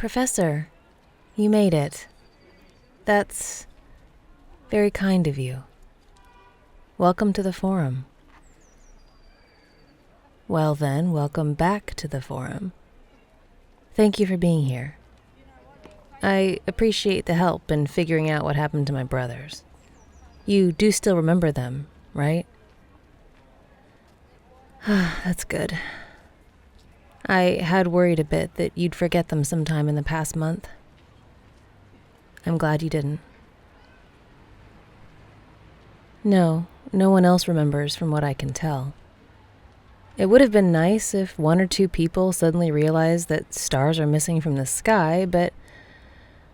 Professor, you made it. That's very kind of you. Welcome to the forum. Well then, welcome back to the forum. Thank you for being here. I appreciate the help in figuring out what happened to my brothers. You do still remember them, right? That's good. I had worried a bit that you'd forget them sometime in the past month. I'm glad you didn't. No one else remembers from what I can tell. It would have been nice if 1 or 2 people suddenly realized that stars are missing from the sky, but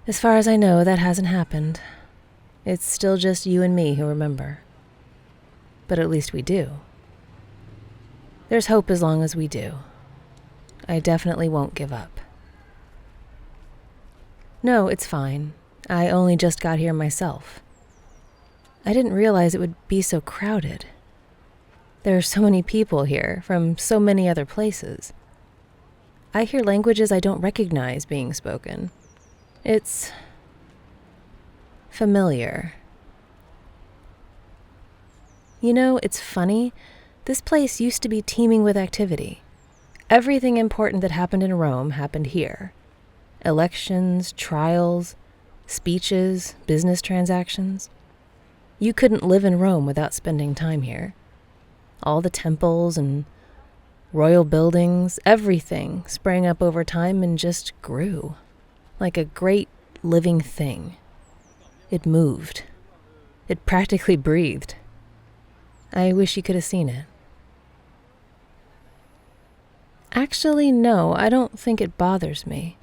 as far as I know, that hasn't happened. It's still just you and me who remember. But at least we do. There's hope as long as we do. I definitely won't give up. No, it's fine. I only just got here myself. I didn't realize it would be so crowded. There are so many people here from so many other places. I hear languages I don't recognize being spoken. It's familiar. You know, it's funny. This place used to be teeming with activity. Everything important that happened in Rome happened here. Elections, trials, speeches, business transactions. You couldn't live in Rome without spending time here. All the temples and royal buildings, everything sprang up over time and just grew. Like a great living thing. It moved. It practically breathed. I wish you could have seen it. Actually, no, I don't think it bothers me.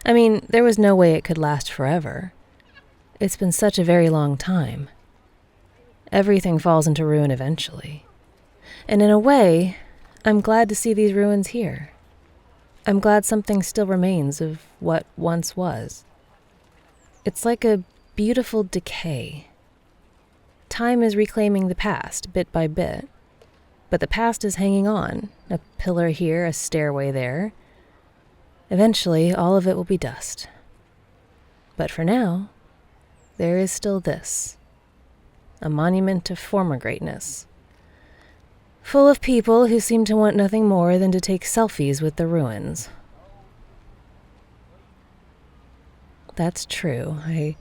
I mean, there was no way it could last forever. It's been such a very long time. Everything falls into ruin eventually. And in a way, I'm glad to see these ruins here. I'm glad something still remains of what once was. It's like a beautiful decay. Time is reclaiming the past, bit by bit. But the past is hanging on, a pillar here, a stairway there. Eventually, all of it will be dust. But for now, there is still this, a monument of former greatness, full of people who seem to want nothing more than to take selfies with the ruins. That's true. I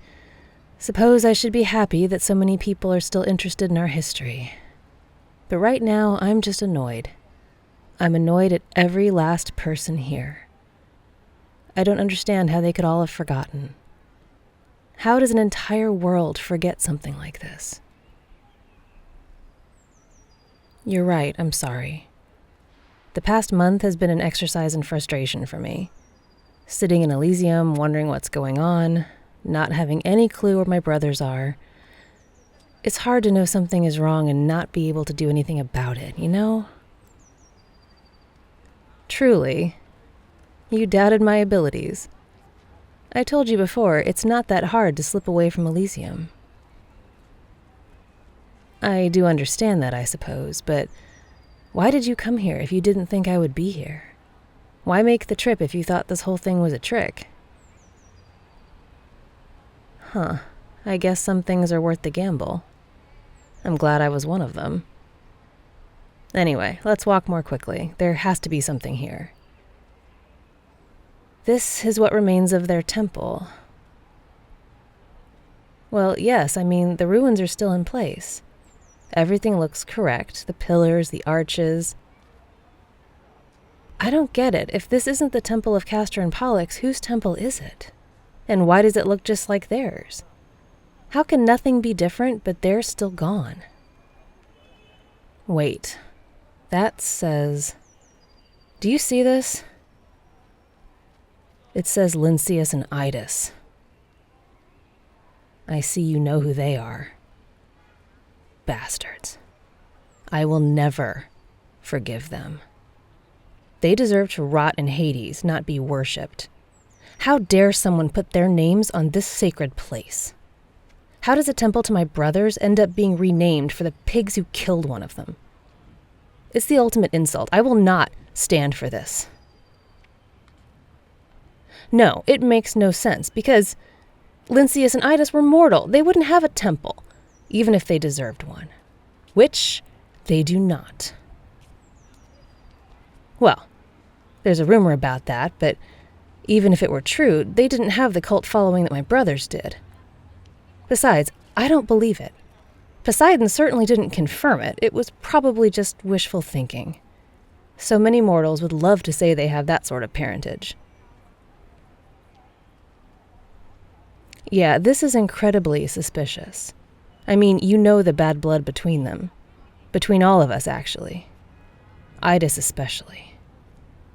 suppose I should be happy that so many people are still interested in our history. But right now, I'm just annoyed. I'm annoyed at every last person here. I don't understand how they could all have forgotten. How does an entire world forget something like this? You're right, I'm sorry. The past month has been an exercise in frustration for me. Sitting in Elysium, wondering what's going on, not having any clue where my brothers are. It's hard to know something is wrong and not be able to do anything about it, you know? Truly, you doubted my abilities. I told you before, it's not that hard to slip away from Elysium. I do understand that, I suppose, but why did you come here if you didn't think I would be here? Why make the trip if you thought this whole thing was a trick? I guess some things are worth the gamble. I'm glad I was one of them. Anyway, let's walk more quickly. There has to be something here. This is what remains of their temple. Well, yes, I mean, the ruins are still in place. Everything looks correct, the pillars, the arches. I don't get it. If this isn't the temple of Castor and Pollux, whose temple is it? And why does it look just like theirs? How can nothing be different, but they're still gone? Wait, that says... Do you see this? It says Lynceus and Idas. I see you know who they are. Bastards. I will never forgive them. They deserve to rot in Hades, not be worshipped. How dare someone put their names on this sacred place? How does a temple to my brothers end up being renamed for the pigs who killed one of them? It's the ultimate insult. I will not stand for this. No, it makes no sense, because Lynceus and Idas were mortal. They wouldn't have a temple, even if they deserved one. Which they do not. Well, there's a rumor about that, but even if it were true, they didn't have the cult following that my brothers did. Besides, I don't believe it. Poseidon certainly didn't confirm it. It was probably just wishful thinking. So many mortals would love to say they have that sort of parentage. Yeah, this is incredibly suspicious. I mean, you know the bad blood between them. Between all of us, actually. Idas especially.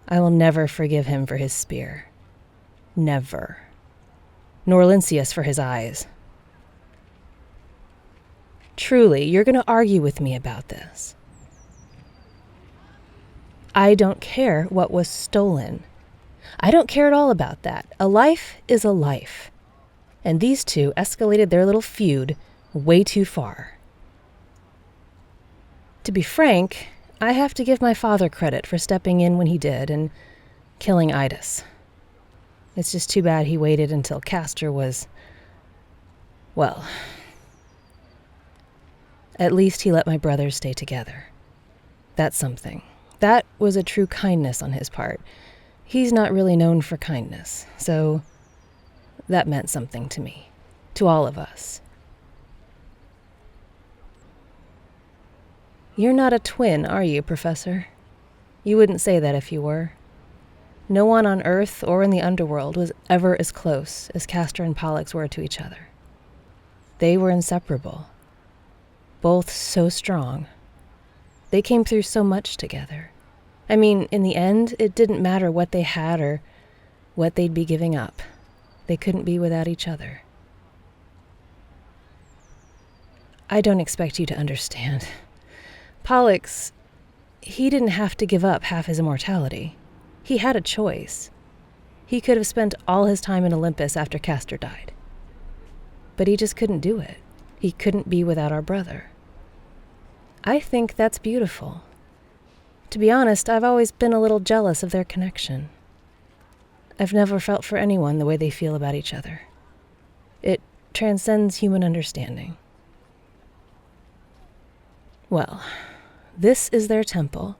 I will never forgive him for his spear. Never. Nor Lynceus for his eyes. Truly, you're going to argue with me about this. I don't care what was stolen. I don't care at all about that. A life is a life. And these two escalated their little feud way too far. To be frank, I have to give my father credit for stepping in when he did and killing Idas. It's just too bad he waited until Castor was, well, at least he let my brothers stay together. That's something. That was a true kindness on his part. He's not really known for kindness, so that meant something to me, to all of us. You're not a twin, are you, Professor? You wouldn't say that if you were. No one on Earth or in the underworld was ever as close as Castor and Pollux were to each other. They were inseparable. Both so strong. They came through so much together. I mean, in the end, it didn't matter what they had or what they'd be giving up. They couldn't be without each other. I don't expect you to understand. Pollux, he didn't have to give up half his immortality. He had a choice. He could have spent all his time in Olympus after Castor died. But he just couldn't do it. He couldn't be without our brother. I think that's beautiful. To be honest, I've always been a little jealous of their connection. I've never felt for anyone the way they feel about each other. It transcends human understanding. Well, this is their temple,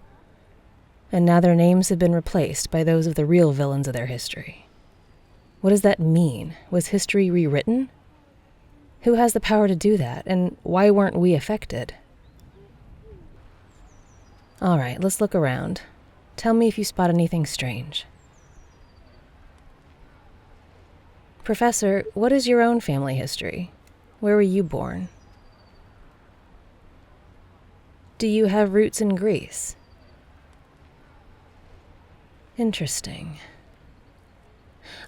and now their names have been replaced by those of the real villains of their history. What does that mean? Was history rewritten? Who has the power to do that, and why weren't we affected? All right, let's look around. Tell me if you spot anything strange. Professor, what is your own family history? Where were you born? Do you have roots in Greece? Interesting.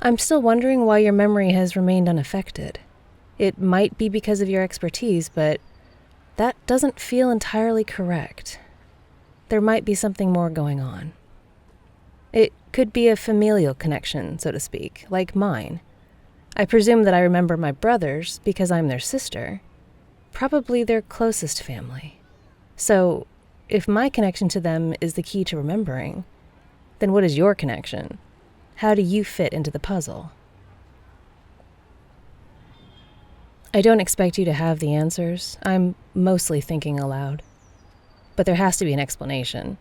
I'm still wondering why your memory has remained unaffected. It might be because of your expertise, but that doesn't feel entirely correct. There might be something more going on. It could be a familial connection, so to speak, like mine. I presume that I remember my brothers because I'm their sister, probably their closest family. So, if my connection to them is the key to remembering, then what is your connection? How do you fit into the puzzle? I don't expect you to have the answers. I'm mostly thinking aloud. But there has to be an explanation.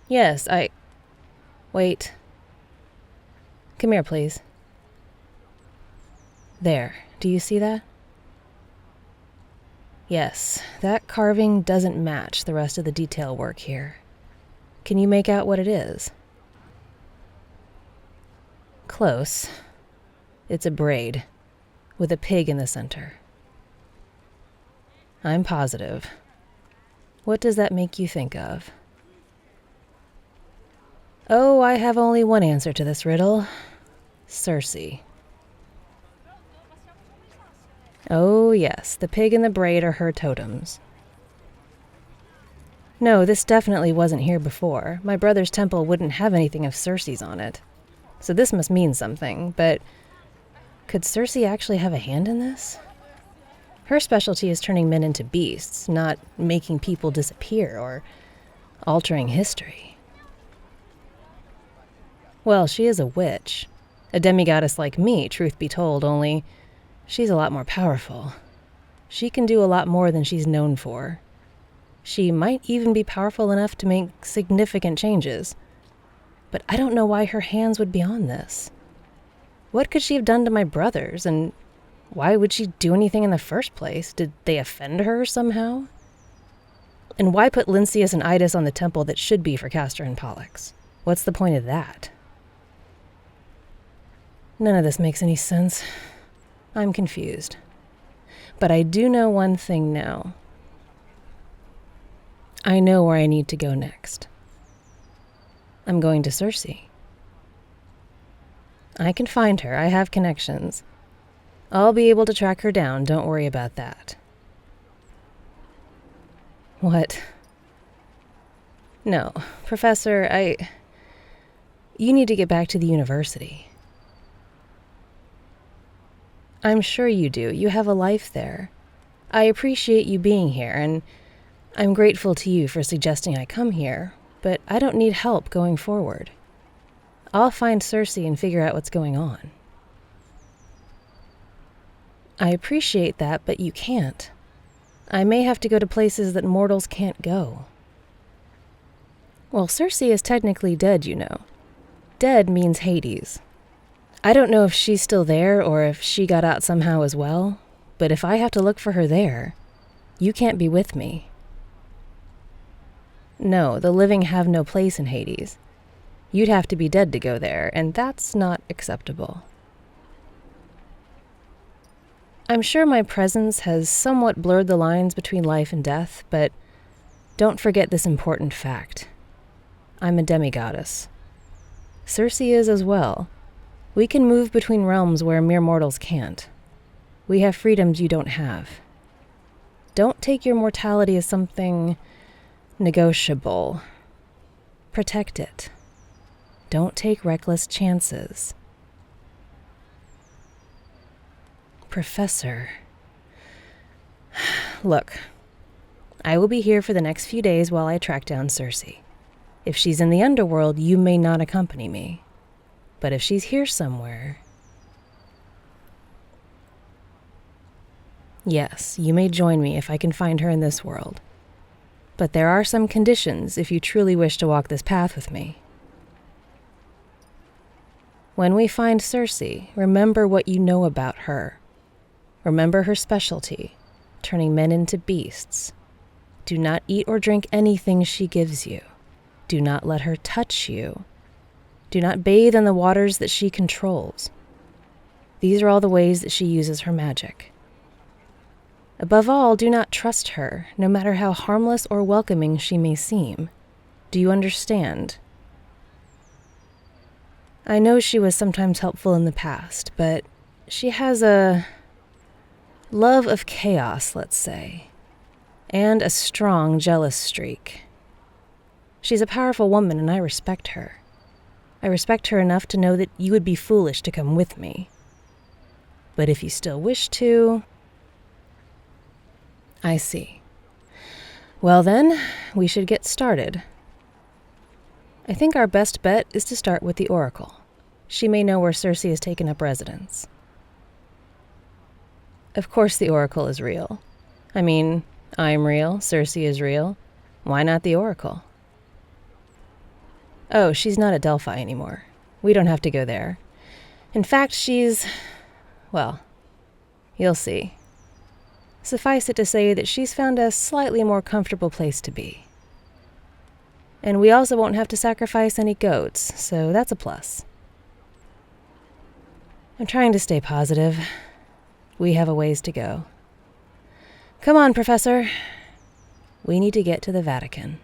Yes, Wait. Come here, please. There. Do you see that? Yes, that carving doesn't match the rest of the detail work here. Can you make out what it is? Close. It's a braid, with a pig in the center. I'm positive. What does that make you think of? Oh, I have only one answer to this riddle. Circe. Oh, yes, the pig and the braid are her totems. No, this definitely wasn't here before. My brother's temple wouldn't have anything of Circe's on it. So this must mean something, but could Circe actually have a hand in this? Her specialty is turning men into beasts, not making people disappear or altering history. Well, she is a witch. A demigoddess like me, truth be told, only she's a lot more powerful. She can do a lot more than she's known for. She might even be powerful enough to make significant changes. But I don't know why her hands would be on this. What could she have done to my brothers, and why would she do anything in the first place? Did they offend her somehow? And why put Lynceus and Idas on the temple that should be for Castor and Pollux? What's the point of that? None of this makes any sense. I'm confused. But I do know one thing now. I know where I need to go next. I'm going to Circe. I can find her. I have connections. I'll be able to track her down. Don't worry about that. What? No, Professor, You need to get back to the university. I'm sure you do. You have a life there. I appreciate you being here, and I'm grateful to you for suggesting I come here, but I don't need help going forward. I'll find Circe and figure out what's going on. I appreciate that, but you can't. I may have to go to places that mortals can't go. Well, Circe is technically dead, you know. Dead means Hades. I don't know if she's still there or if she got out somehow as well, but if I have to look for her there, you can't be with me. No, the living have no place in Hades. You'd have to be dead to go there, and that's not acceptable. I'm sure my presence has somewhat blurred the lines between life and death, but don't forget this important fact. I'm a demigoddess. Circe is as well. We can move between realms where mere mortals can't. We have freedoms you don't have. Don't take your mortality as something negotiable. Protect it. Don't take reckless chances. Professor. Look, I will be here for the next few days while I track down Circe. If she's in the underworld, you may not accompany me. But if she's here somewhere... Yes, you may join me if I can find her in this world. But there are some conditions if you truly wish to walk this path with me. When we find Circe, remember what you know about her. Remember her specialty, turning men into beasts. Do not eat or drink anything she gives you. Do not let her touch you. Do not bathe in the waters that she controls. These are all the ways that she uses her magic. Above all, do not trust her, no matter how harmless or welcoming she may seem. Do you understand? I know she was sometimes helpful in the past, but she has a love of chaos, let's say, and a strong, jealous streak. She's a powerful woman, and I respect her. I respect her enough to know that you would be foolish to come with me. But if you still wish to... I see. Well then, we should get started. I think our best bet is to start with the Oracle. She may know where Circe has taken up residence. Of course the Oracle is real. I mean, I'm real, Circe is real. Why not the Oracle? Oh, she's not at Delphi anymore. We don't have to go there. In fact, she's... well, you'll see. Suffice it to say that she's found a slightly more comfortable place to be. And we also won't have to sacrifice any goats, so that's a plus. I'm trying to stay positive. We have a ways to go. Come on, Professor. We need to get to the Vatican.